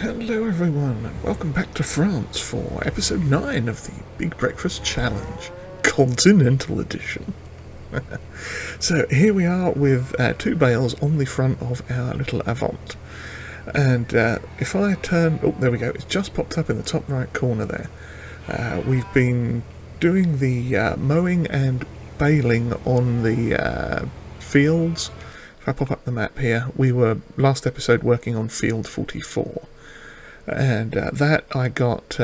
Hello everyone, and welcome back to France for episode 9 of the Big Breakfast Challenge, Continental Edition. So here we are with 2 bales on the front of our little Avant. And if I turn... oh, there we go, it's just popped up in the top right corner there. We've been doing the mowing and baling on the fields. If I pop up the map here, we were last episode working on field 44. And that I got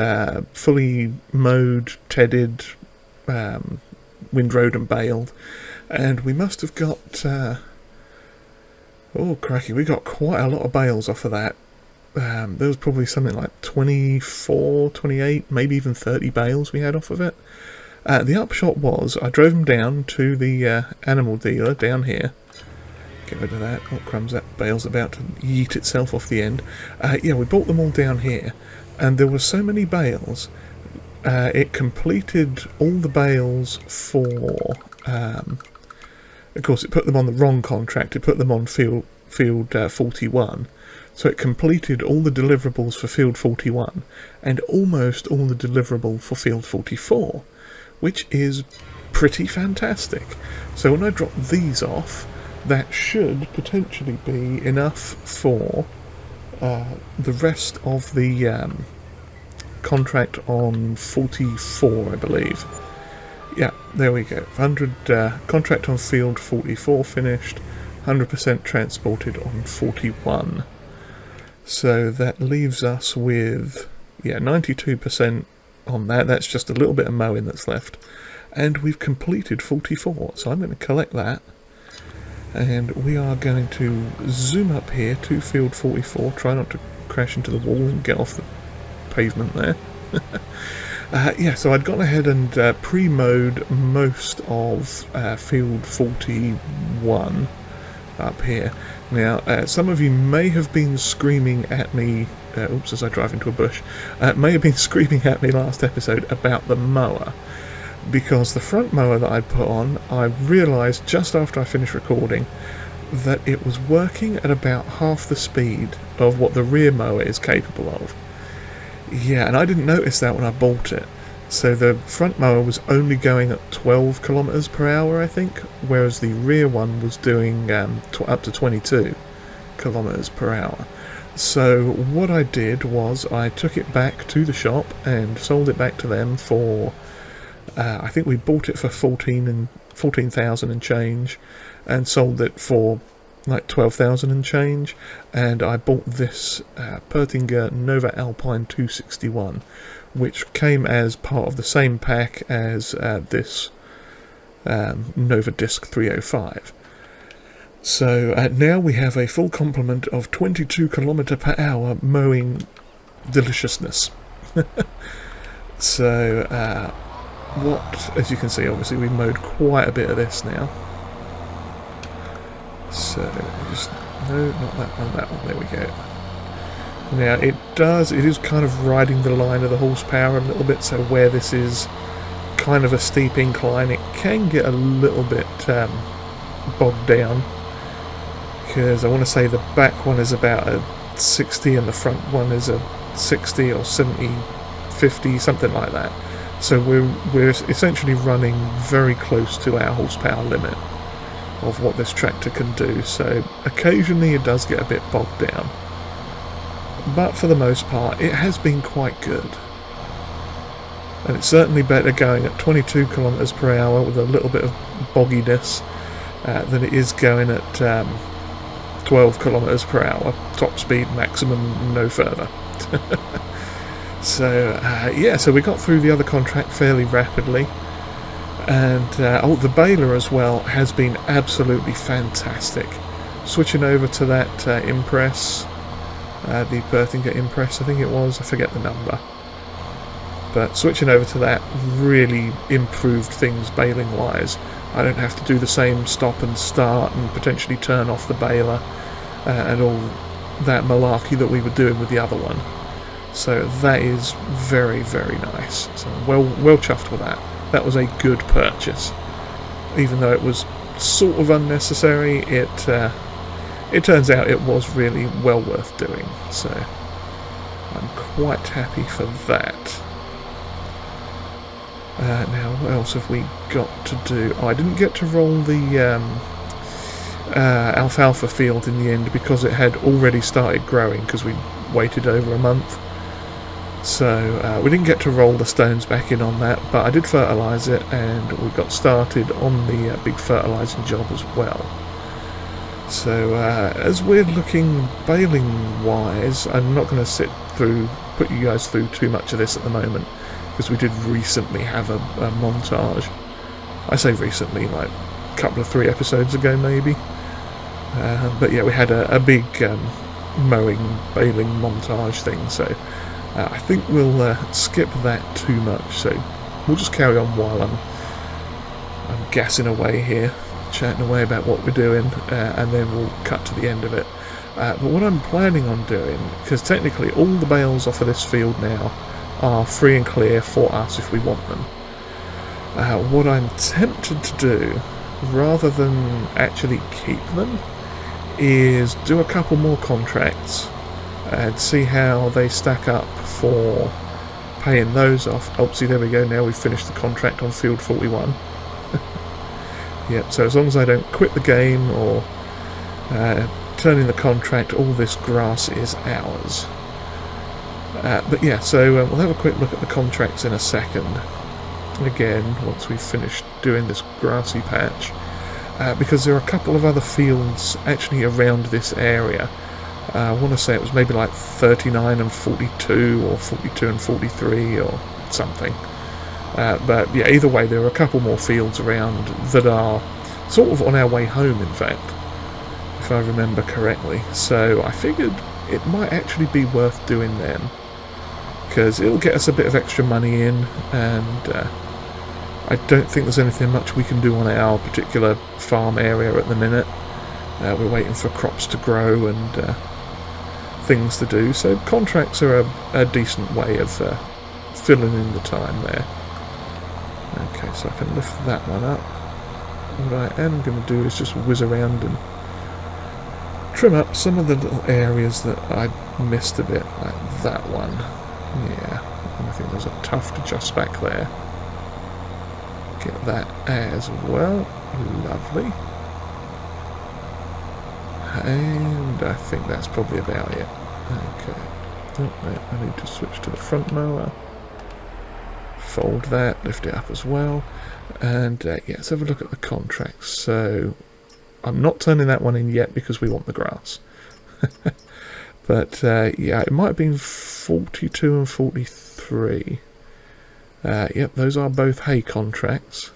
fully mowed, tedded, windrowed and baled. And we must have got... oh, cracky, we got quite a lot of bales off of that. There was probably something like 24, 28, maybe even 30 bales we had off of it. The upshot was, I drove them down to the animal dealer down here. Get rid of that. Oh, crumbs, that bale's about to yeet itself off the end. Yeah, we brought them all down here, and there were so many bales, it completed all the bales for... of course, it put them on the wrong contract. It put them on field 41. So it completed all the deliverables for field 41, and almost all the deliverable for field 44, which is pretty fantastic. So when I drop these off, that should potentially be enough for the rest of the contract on 44, I believe. Yeah, there we go. 100 contract on field 44 finished, 100% transported on 41. So that leaves us with, yeah, 92% on that. That's just a little bit of mowing that's left. And we've completed 44, so I'm going to collect that. And we are going to zoom up here to field 44, try not to crash into the wall and get off the pavement there. Yeah, so I'd gone ahead and pre-mowed most of field 41 up here. Now, some of you may have been screaming at me, oops, as I drive into a bush, may have been screaming at me last episode about the mower. Because the front mower that I'd put on, I realised just after I finished recording that it was working at about half the speed of what the rear mower is capable of. Yeah, and I didn't notice that when I bought it. So the front mower was only going at 12 kilometers per hour, I think, whereas the rear one was doing up to 22 kilometers per hour. So what I did was I took it back to the shop and sold it back to them for... I think we bought it for 14,000 and change, and sold it for like 12,000 and change. And I bought this Pertinger Nova Alpine 261, which came as part of the same pack as this Nova Disc 305. So now we have a full complement of 22 kilometer per hour mowing deliciousness. So what, as you can see, obviously we mowed quite a bit of this now. So just, no, not that one, there we go. Now it is kind of riding the line of the horsepower a little bit, so where this is kind of a steep incline, it can get a little bit bogged down, because I want to say the back one is about a 60 and the front one is a 60 or 70, 50, something like that. So we're essentially running very close to our horsepower limit of what this tractor can do. So occasionally it does get a bit bogged down, but for the most part it has been quite good. And it's certainly better going at 22 kilometers per hour with a little bit of bogginess than it is going at 12 kilometers per hour, top speed maximum, no further. So, yeah, so we got through the other contract fairly rapidly. And, the baler as well has been absolutely fantastic. Switching over to that Impress, the Pertinger Impress, I think it was, I forget the number. But switching over to that really improved things baling-wise. I don't have to do the same stop and start and potentially turn off the baler and all that malarkey that we were doing with the other one. So that is very, very nice. So well chuffed with that. That was a good purchase. Even though it was sort of unnecessary, it turns out it was really well worth doing. So I'm quite happy for that. Now, what else have we got to do? Oh, I didn't get to roll the alfalfa field in the end because it had already started growing because we waited over a month. So we didn't get to roll the stones back in on that, but I did fertilise it and we got started on the big fertilising job as well. So as we're looking baling wise, I'm not going to put you guys through too much of this at the moment, because we did recently have a montage. I say recently, like a couple of 3 episodes ago maybe. But yeah, we had a big mowing, baling montage thing, so I think we'll skip that too much. So we'll just carry on while I'm gassing away here, chatting away about what we're doing, and then we'll cut to the end of it. But what I'm planning on doing, because technically all the bales off of this field now are free and clear for us if we want them. What I'm tempted to do, rather than actually keep them, is do a couple more contracts and see how they stack up for paying those off. Oh, see, there we go, now we've finished the contract on field 41. Yep, so as long as I don't quit the game or turn in the contract, all this grass is ours. But yeah, so we'll have a quick look at the contracts in a second. Again, once we've finished doing this grassy patch, because there are a couple of other fields actually around this area. I want to say it was maybe like 39 and 42, or 42 and 43, or something. But yeah, either way, there are a couple more fields around that are sort of on our way home, in fact, if I remember correctly. So I figured it might actually be worth doing them, because it'll get us a bit of extra money in, and I don't think there's anything much we can do on our particular farm area at the minute. We're waiting for crops to grow and things to do, so contracts are a decent way of filling in the time there. Okay, so I can lift that one up. What I am going to do is just whiz around and trim up some of the little areas that I missed a bit, like that one. Yeah, I think there's a tuft just back there. Get that as well. Lovely. And I think that's probably about it. Okay. Oh, no, I need to switch to the front mower. Fold that, lift it up as well. And yeah, let's have a look at the contracts. So I'm not turning that one in yet because we want the grass. But yeah, it might have been 42 and 43. Yep, those are both hay contracts.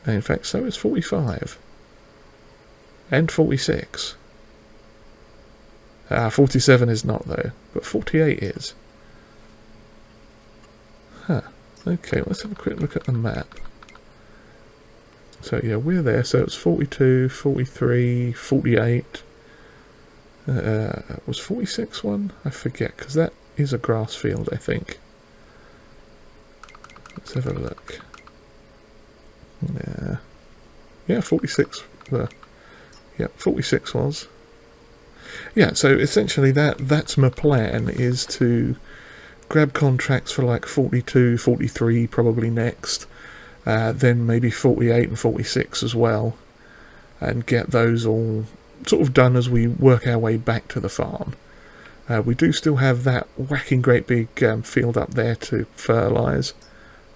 And in fact, so is 45. And 46. 47 is not, though, but 48 is. Huh. Okay, let's have a quick look at the map. So yeah, we're there, so it's 42, 43, 48. Was 46 one? I forget, because that is a grass field, I think. Let's have a look. Yeah, 46. Yeah, 46 was. Yeah, so essentially that's my plan, is to grab contracts for like 42, 43 probably next, then maybe 48 and 46 as well, and get those all sort of done as we work our way back to the farm. We do still have that whacking great big field up there to fertilise.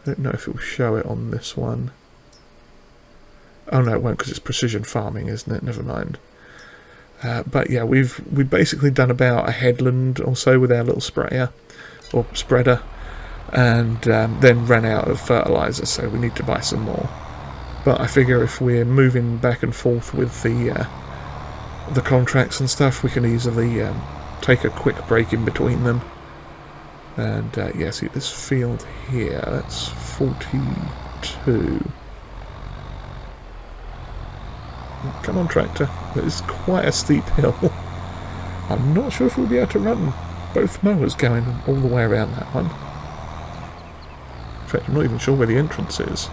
I don't know if it will show it on this one. Oh no, it won't, because it's precision farming, isn't it? Never mind. But yeah, we've basically done about a headland or so with our little sprayer or spreader, and then ran out of fertiliser, so we need to buy some more. But I figure if we're moving back and forth with the contracts and stuff, we can easily take a quick break in between them. And yeah, see this field here, that's 42. Come on, tractor. That is quite a steep hill. I'm not sure if we'll be able to run both mowers going all the way around that one. In fact, I'm not even sure where the entrance is.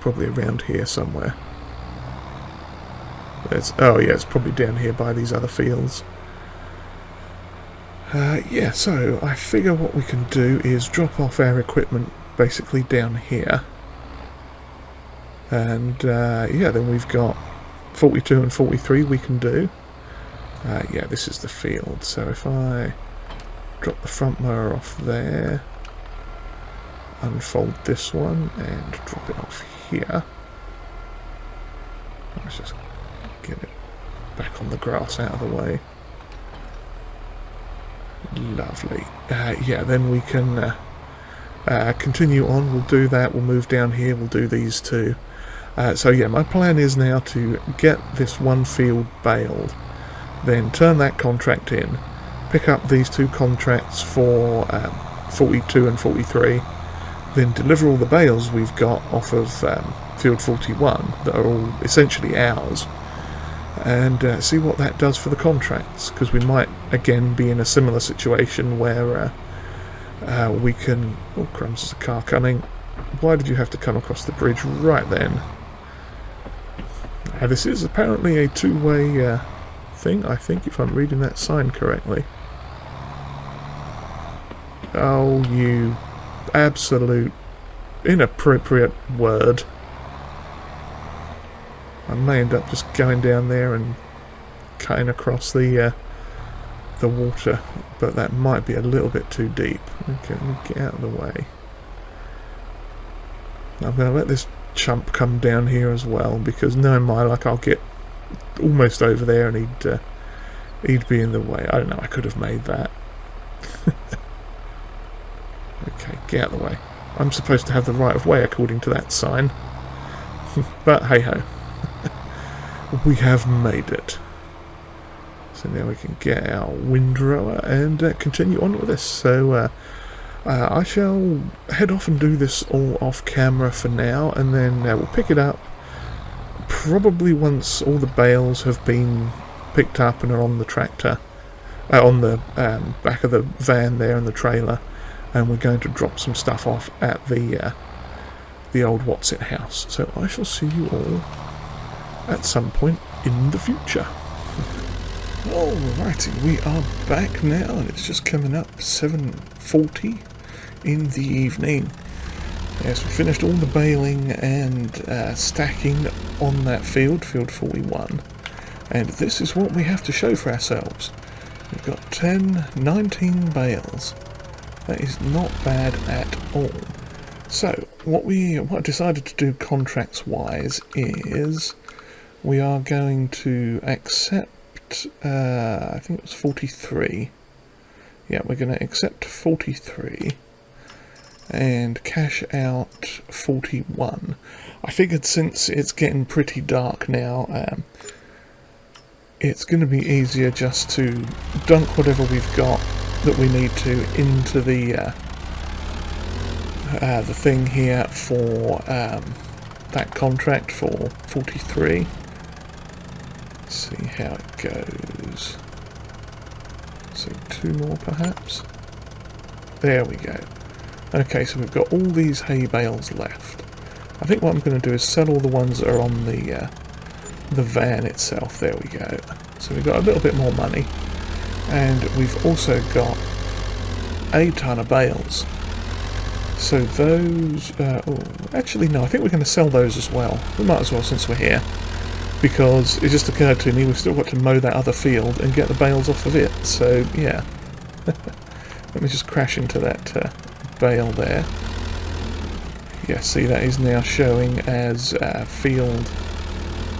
Probably around here somewhere. Oh yeah, it's probably down here by these other fields. Yeah, so I figure what we can do is drop off our equipment basically down here. And yeah, then we've got 42 and 43 we can do. Yeah, this is the field, so if I drop the front mower off there, unfold this one and drop it off here. Let's just get it back on the grass out of the way. Lovely. Yeah, then we can continue on. We'll do that. We'll move down here. We'll do these two. So yeah, my plan is now to get this one field baled, then turn that contract in, pick up these two contracts for 42 and 43, then deliver all the bales we've got off of field 41 that are all essentially ours, and see what that does for the contracts, because we might again be in a similar situation where we can... Oh crumbs, there's a car coming. Why did you have to come across the bridge right then? Now this is apparently a two-way thing, I think, if I'm reading that sign correctly. Oh, you absolute inappropriate word. I may end up just going down there and cutting across the water, but that might be a little bit too deep. Okay, let me get out of the way. I'm going to let this chump come down here as well, because knowing my luck, I'll get almost over there and he'd be in the way. I don't know, I could have made that. Okay, get out of the way. I'm supposed to have the right of way according to that sign. But hey ho. We have made it. So now we can get our windrower and continue on with this. So I shall head off and do this all off camera for now, and then we'll pick it up probably once all the bales have been picked up and are on the tractor, on the back of the van there and the trailer, and we're going to drop some stuff off at the old What's-It house. So I shall see you all at some point in the future. Alrighty, we are back now, and it's just coming up 7:40 in the evening. Yes, we finished all the baling and stacking on that field 41, and this is what we have to show for ourselves. We've got 19 bales. That is not bad at all. So, what I decided to do contracts-wise is we are going to accept, I think it was 43. Yeah, we're going to accept 43 and cash out 41. I figured since it's getting pretty dark now, it's going to be easier just to dunk whatever we've got that we need to into the thing here for that contract for 43. Let's see how it goes. So 2 more perhaps. There we go. Okay, so we've got all these hay bales left. I think what I'm going to do is sell all the ones that are on the van itself. There we go. So we've got a little bit more money. And we've also got a ton of bales. So those... actually no, I think we're going to sell those as well. We might as well since we're here. Because it just occurred to me we've still got to mow that other field and get the bales off of it. So, yeah. Let me just crash into that bale there. Yeah, see, that is now showing as field...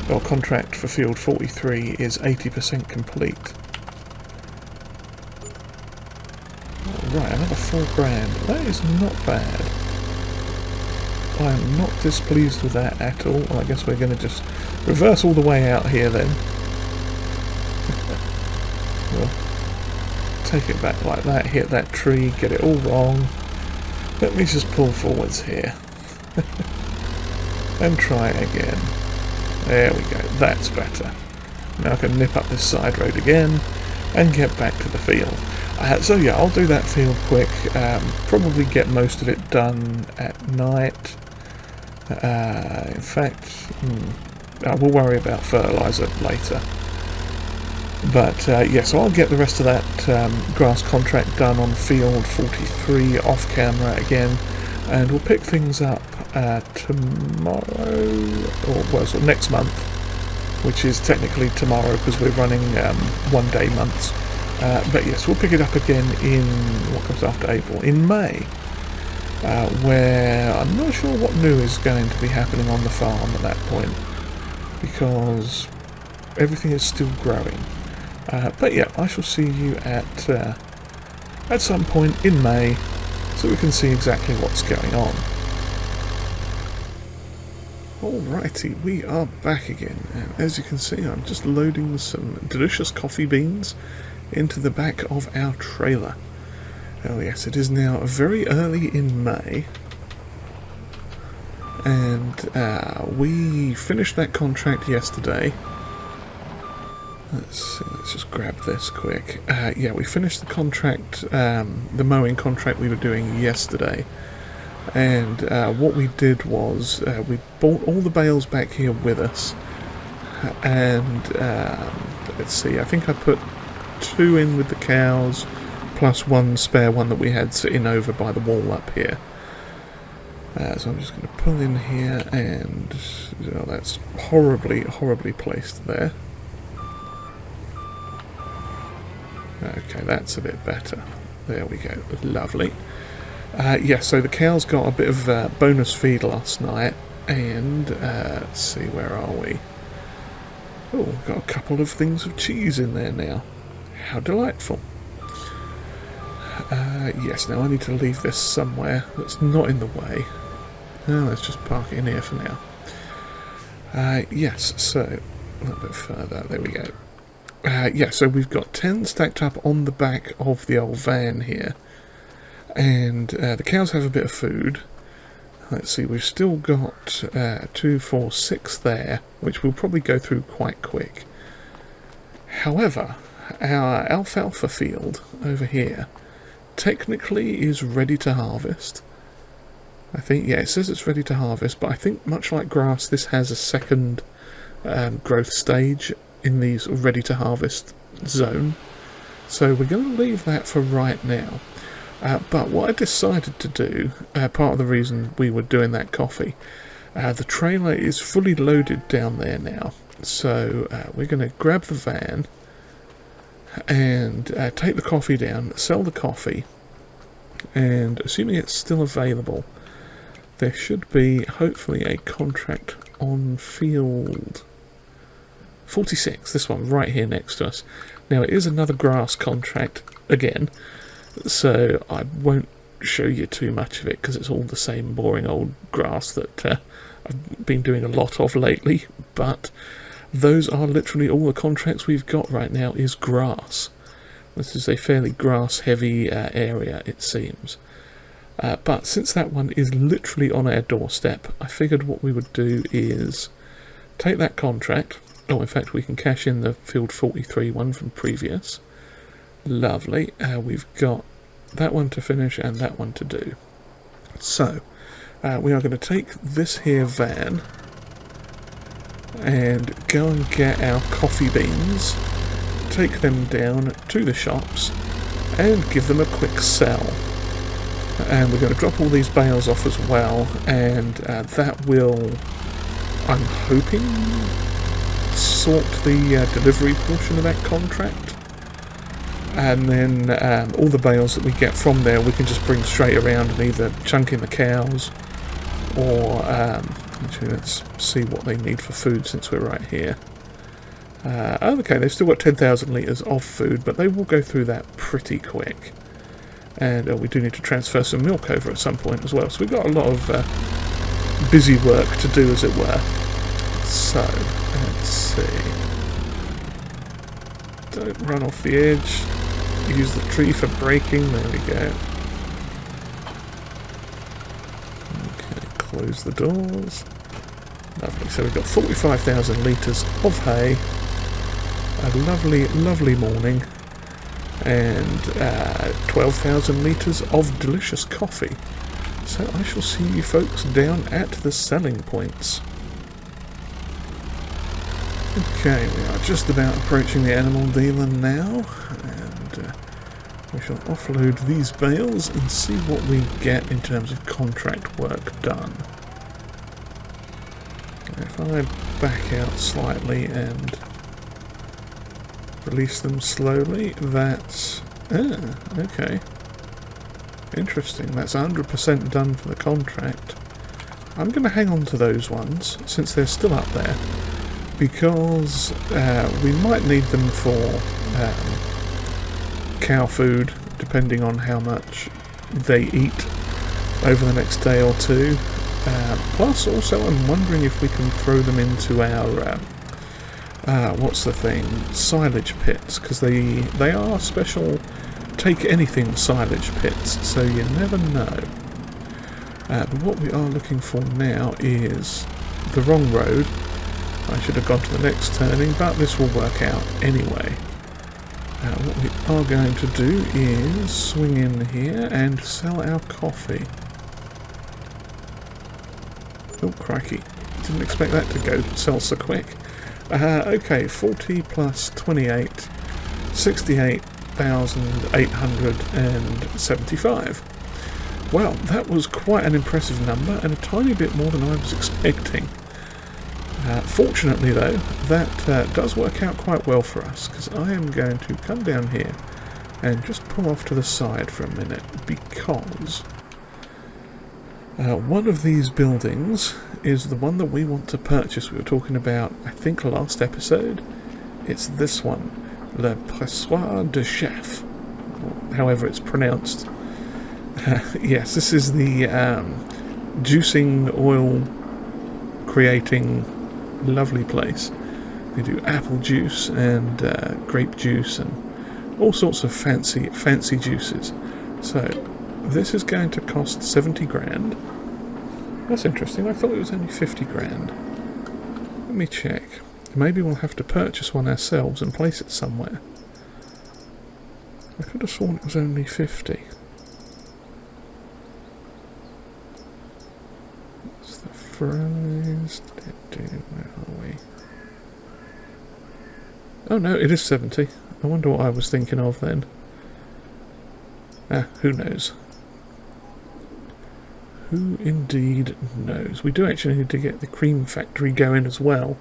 Well, contract for field 43 is 80% complete. Right, another $4,000. That is not bad. I am not displeased with that at all. Well, I guess we're going to just reverse all the way out here then. We'll take it back like that, hit that tree, get it all wrong. Let me just pull forwards here. And try it again. There we go, that's better. Now I can nip up this side road again and get back to the field. So yeah, I'll do that field quick, probably get most of it done at night. In fact, We'll worry about fertiliser later. But yeah, so I'll get the rest of that grass contract done on field 43 off camera again, and we'll pick things up tomorrow, or well, sort of next month, which is technically tomorrow because we're running 1 day months. But yes, we'll pick it up again in what comes after April, in May, where I'm not sure what new is going to be happening on the farm at that point, because everything is still growing. But yeah, I shall see you at some point in May, so we can see exactly what's going on. Alrighty, we are back again, and as you can see, I'm just loading some delicious coffee beans into the back of our trailer. Oh yes, it is now very early in May, and we finished that contract yesterday. Let's see, let's just grab this quick. Yeah, we finished the contract, the mowing contract we were doing yesterday, and what we did was we brought all the bales back here with us, and let's see, I think I put 2 in with the cows, plus 1 spare one that we had sitting over by the wall up here. So I'm just going to pull in here, and that's horribly placed there. Okay, that's a bit better. There we go. Lovely. Yeah, so the cows got a bit of bonus feed last night, and let's see, where are we? Oh, we've got a couple of things of cheese in there now. How delightful. Yes, now I need to leave this somewhere that's not in the way. Let's just park it in here for now. Yes, so a little bit further. There we go. Yeah, so we've got 10 stacked up on the back of the old van here, and the cows have a bit of food. Let's see, we've still got 2, 4, 6 there, which we'll probably go through quite quick. However, our alfalfa field over here technically is ready to harvest. I think, yeah, it says it's ready to harvest, but I think much like grass, this has a second growth stage in these ready to harvest zone, so we're going to leave that for right now. But what I decided to do, part of the reason we were doing that coffee, the trailer is fully loaded down there now, so we're going to grab the van and take the coffee down, sell the coffee, and assuming it's still available, there should be hopefully a contract on field 46, this one right here next to us. Now it is another grass contract again, so I won't show you too much of it because it's all the same boring old grass that I've been doing a lot of lately, but those are literally all the contracts we've got right now is grass. This is a fairly grass heavy area, it seems. But since that one is literally on our doorstep, I figured what we would do is take that contract. Oh, in fact, we can cash in the field 43 one from previous. Lovely. We've got that one to finish and that one to do. So, we are going to take this here van and go and get our coffee beans, take them down to the shops and give them a quick sell. And we're going to drop all these bales off as well, and that will, I'm hoping, sort the delivery portion of that contract, and then all the bales that we get from there we can just bring straight around and either chunk in the cows or actually let's see what they need for food since we're right here. Okay, they've still got 10,000 litres of food, but they will go through that pretty quick, and we do need to transfer some milk over at some point as well, so we've got a lot of busy work to do, as it were. So let's see, don't run off the edge, use the tree for braking, there we go. Okay, close the doors. Lovely, so we've got 45,000 litres of hay, a lovely morning, and 12,000 litres of delicious coffee. So I shall see you folks down at the selling points. Okay, we are just about approaching the animal dealer now, and we shall offload these bales and see what we get in terms of contract work done. If I back out slightly and release them slowly, that's... okay. Interesting, that's 100% done for the contract. I'm going to hang on to those ones, since they're still up there, because we might need them for cow food, depending on how much they eat over the next day or two. Plus, also, I'm wondering if we can throw them into our, what's the thing, silage pits, because they are special take-anything silage pits, so you never know. But what we are looking for now is the wrong road. I should have gone to the next turning, but this will work out anyway. What we are going to do is swing in here and sell our coffee. Oh, crikey. Didn't expect that to go sell so quick. Okay, 40 plus 28, 68,875. Well, that was quite an impressive number, and a tiny bit more than I was expecting. Fortunately though, that does work out quite well for us, because I am going to come down here and just pull off to the side for a minute, because one of these buildings is the one that we want to purchase. We were talking about, I think, last episode. It's this one, Le Pressoir de Chef, however it's pronounced. Yes, this is the juicing, oil creating lovely place. We do apple juice and grape juice and all sorts of fancy juices. So this is going to cost 70 grand. That's interesting. I thought it was only 50 grand. Let me check. Maybe we'll have to purchase one ourselves and place it somewhere. I could have sworn it was only 50. What's the fries? Where are we? Oh no, it is 70. I wonder what I was thinking of then. Who knows? Who indeed knows? We do actually need to get the cream factory going as well,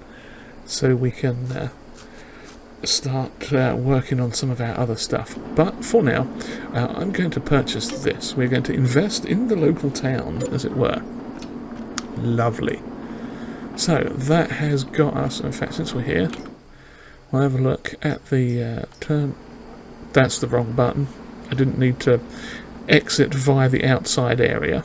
so we can start working on some of our other stuff. But for now, I'm going to purchase this. We're going to invest in the local town, as it were. Lovely. So that has got us, in fact, since we're here, we'll have a look at the turn. That's the wrong button. I didn't need to exit via the outside area.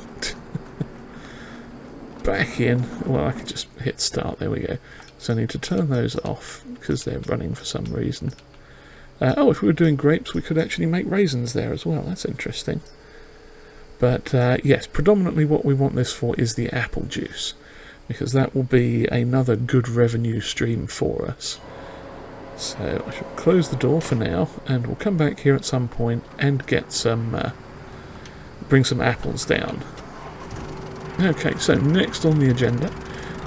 Back in. Well, I could just hit start. There we go. So I need to turn those off because they're running for some reason. Oh, if we were doing grapes, we could actually make raisins there as well. That's interesting. But yes, predominantly what we want this for is the apple juice, because that will be another good revenue stream for us. So I shall close the door for now, and we'll come back here at some point and get some, bring some apples down. Okay, so next on the agenda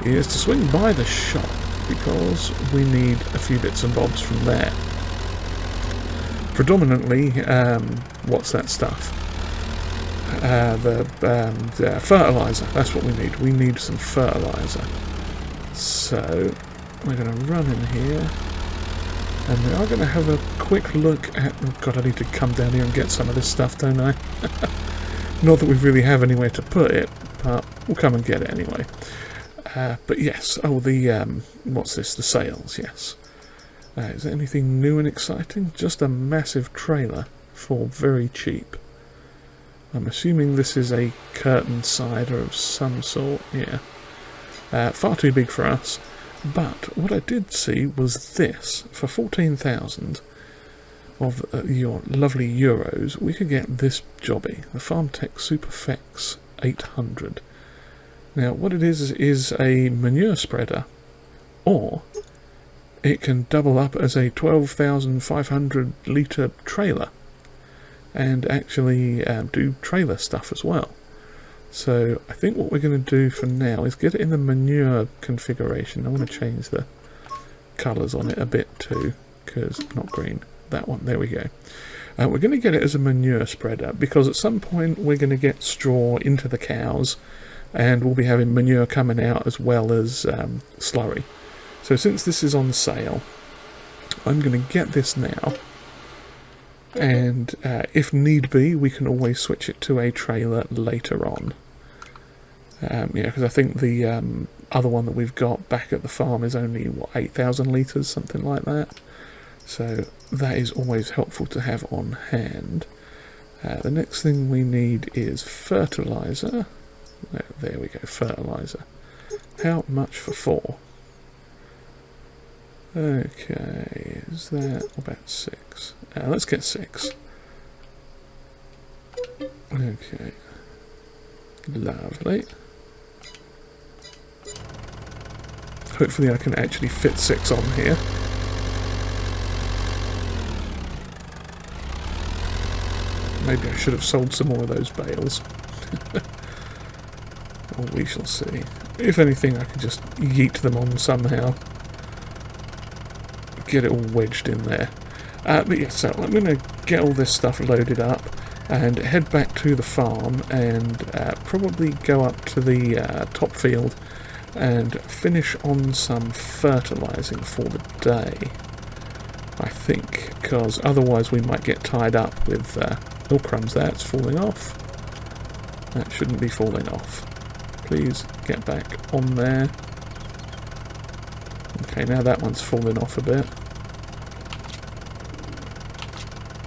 is to swing by the shop, because we need a few bits and bobs from there. Predominantly, what's that stuff? The fertilizer, that's what we need. We need some fertilizer. So we're going to run in here, and we are going to have a quick look at... Oh god, I need to come down here and get some of this stuff, don't I? Not that we really have anywhere to put it, but we'll come and get it anyway. But yes, oh, the, what's this? The sales, yes. Is there anything new and exciting? Just a massive trailer for very cheap. I'm assuming this is a curtain cider of some sort, yeah. Far too big for us. But what I did see was this. For 14,000 of your lovely euros, we could get this jobby, the FarmTech Superfex 800. Now, what it is a manure spreader, or it can double up as a 12,500 litre trailer, and actually do trailer stuff as well. So I think what we're going to do for now is get it in the manure configuration. I want to change the colours on it a bit too, because not green, that one, there we go. We're going to get it as a manure spreader, because at some point we're going to get straw into the cows, and we'll be having manure coming out as well as slurry. So since this is on sale, I'm going to get this now, and if need be, we can always switch it to a trailer later on. Yeah, because I think the other one that we've got back at the farm is only, what, 8,000 litres, something like that. So that is always helpful to have on hand. The next thing we need is fertiliser. There we go, fertiliser. How much for 4? Okay, is that about 6? Let's get 6. Okay, lovely. Hopefully I can actually fit 6 on here. Maybe I should have sold some more of those bales. Well, we shall see. If anything, I can just yeet them on somehow. Get it all wedged in there. But yeah, so I'm going to get all this stuff loaded up and head back to the farm and probably go up to the top field and finish on some fertilising for the day, I think, because otherwise we might get tied up with oh crumbs, that's falling off. That shouldn't be falling off. Please get back on there. Okay, now that one's falling off a bit.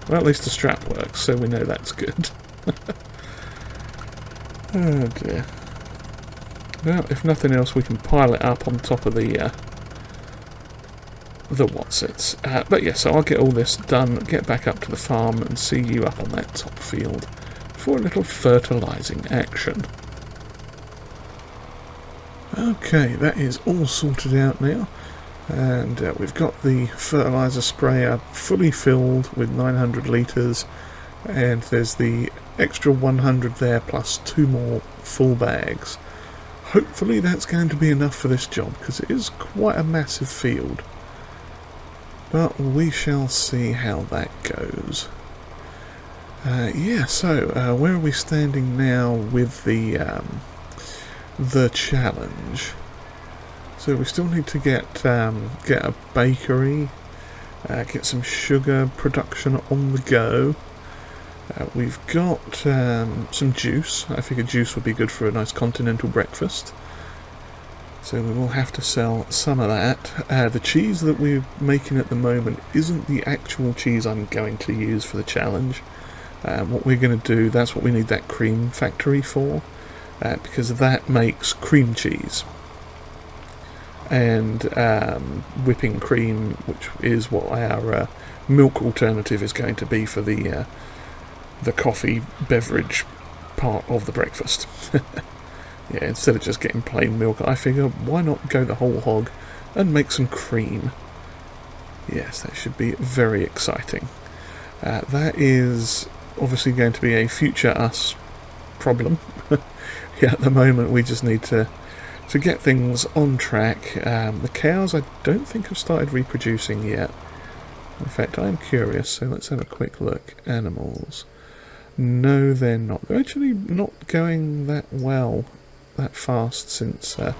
Well, at least the strap works, so we know that's good. Oh dear. Well, if nothing else, we can pile it up on top of the whatsits. But yeah, so I'll get all this done, get back up to the farm, and see you up on that top field for a little fertilising action. Okay, that is all sorted out now, and we've got the fertiliser sprayer fully filled with 900 litres, and there's the extra 100 there plus 2 more full bags. Hopefully that's going to be enough for this job, because it is quite a massive field. But we shall see how that goes. Yeah, so where are we standing now with the challenge? So we still need to get a bakery, get some sugar production on the go. We've got some juice. I figured juice would be good for a nice continental breakfast. So we will have to sell some of that. The cheese that we're making at the moment isn't the actual cheese I'm going to use for the challenge. What we're going to do, that's what we need that cream factory for, because that makes cream cheese. And whipping cream, which is what our milk alternative is going to be for the coffee beverage part of the breakfast. Yeah, instead of just getting plain milk, I figure why not go the whole hog and make some cream. Yes, that should be very exciting. That is obviously going to be a future us problem. Yeah, at the moment we just need to get things on track. The cows I don't think have started reproducing yet. In fact, I'm curious, so let's have a quick look. Animals. No, they're not. They're actually not going that well, that fast since, is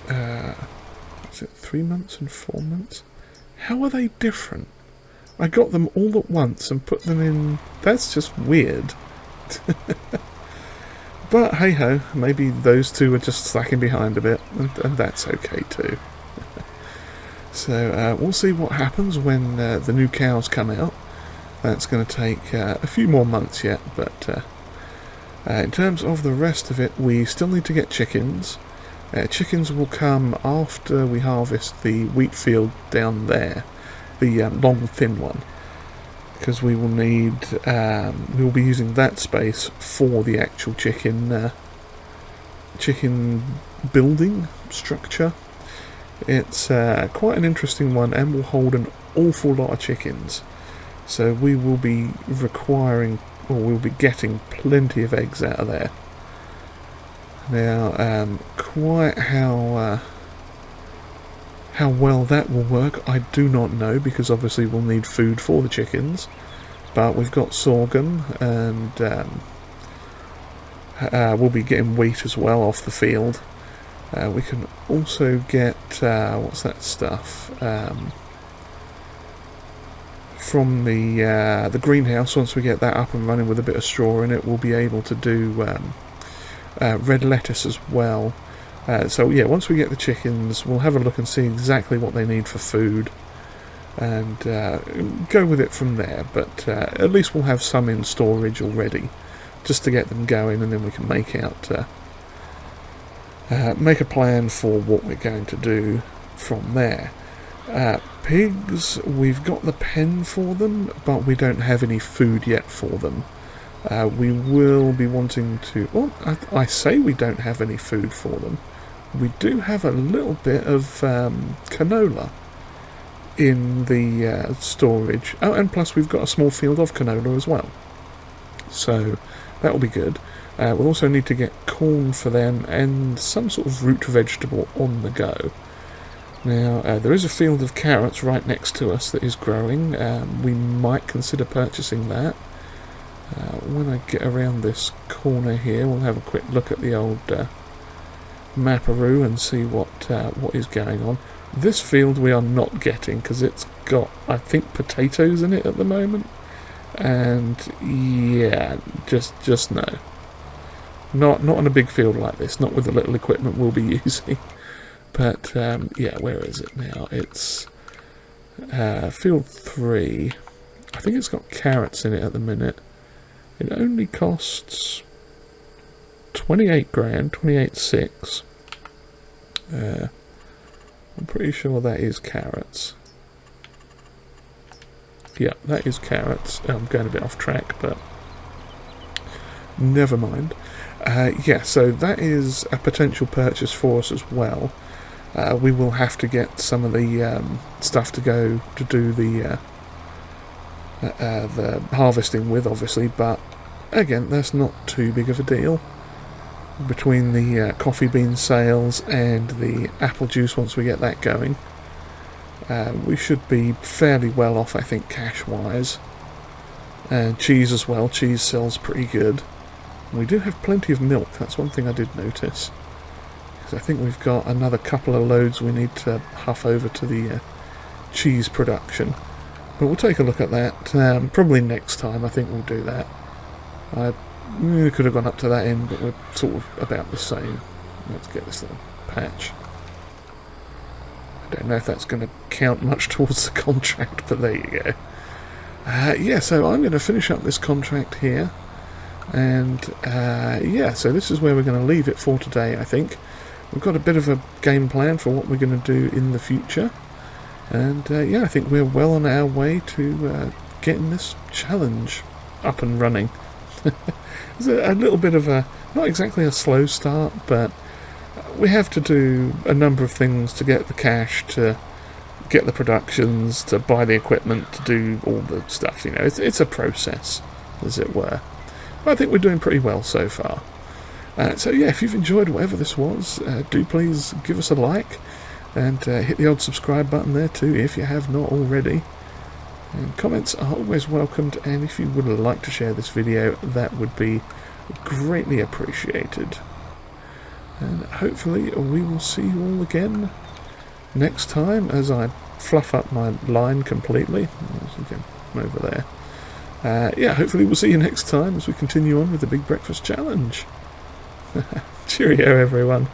it 3 months and 4 months? How are they different? I got them all at once and put them in... That's just weird. But hey-ho, maybe those two are just slacking behind a bit, and that's okay too. So we'll see what happens when the new cows come out. That's going to take a few more months yet, but in terms of the rest of it, we still need to get chickens. Chickens will come after we harvest the wheat field down there, the long thin one, because we will need, we will be using that space for the actual chicken building structure. It's quite an interesting one and will hold an awful lot of chickens. So we will be requiring, or we'll be getting plenty of eggs out of there. Now, quite how How well that will work, I do not know, because obviously we'll need food for the chickens. But we've got sorghum, and we'll be getting wheat as well off the field. We can also get, what's that stuff? From the greenhouse. Once we get that up and running with a bit of straw in it, we'll be able to do red lettuce as well. So yeah, once we get the chickens, we'll have a look and see exactly what they need for food, and go with it from there. But at least we'll have some in storage already, just to get them going, and then we can make a plan for what we're going to do from there. Pigs, we've got the pen for them, but we don't have any food yet for them. We will be wanting to... Well, I say we don't have any food for them. We do have a little bit of canola in the storage. Oh, and plus we've got a small field of canola as well. So that will be good. We'll also need to get corn for them and some sort of root vegetable on the go. Now, there is a field of carrots right next to us that is growing. We might consider purchasing that. When I get around this corner here, we'll have a quick look at the old Maparoo and see what is going on. This field we are not getting because it's got, I think, potatoes in it at the moment. And yeah, just no. Not on a big field like this, not with the little equipment we'll be using. But yeah, where is it now? It's field 3. I think it's got carrots in it at the minute. It only costs 28 grand, 28.6. I'm pretty sure that is carrots. Yeah, that is carrots. I'm going a bit off track, but never mind. Yeah, so that is a potential purchase for us as well. We will have to get some of the stuff to go to do the harvesting with, obviously, but again, that's not too big of a deal. Between the coffee bean sales and the apple juice, once we get that going, we should be fairly well off, I think, cash-wise. And cheese as well. Cheese sells pretty good. We do have plenty of milk. That's one thing I did notice. Because I think we've got another couple of loads we need to huff over to the cheese production. But we'll take a look at that. Probably next time, I think we'll do that. We could have gone up to that end, but we're sort of about the same. Let's get this little patch. I don't know if that's going to count much towards the contract, but there you go. Yeah, so I'm going to finish up this contract here. And yeah, so this is where we're going to leave it for today, I think. We've got a bit of a game plan for what we're going to do in the future. And yeah, I think we're well on our way to getting this challenge up and running. It's a little bit of a, not exactly a slow start, but we have to do a number of things to get the cash, to get the productions, to buy the equipment, to do all the stuff. You know, it's a process, as it were. But I think we're doing pretty well so far. So yeah, if you've enjoyed whatever this was, do please give us a like, and hit the old subscribe button there too if you have not already. And comments are always welcomed, and if you would like to share this video, that would be greatly appreciated. And hopefully we will see you all again next time as I fluff up my line completely. As you can come over there. Yeah, hopefully we'll see you next time as we continue on with the Big Breakfast Challenge. Cheerio, everyone.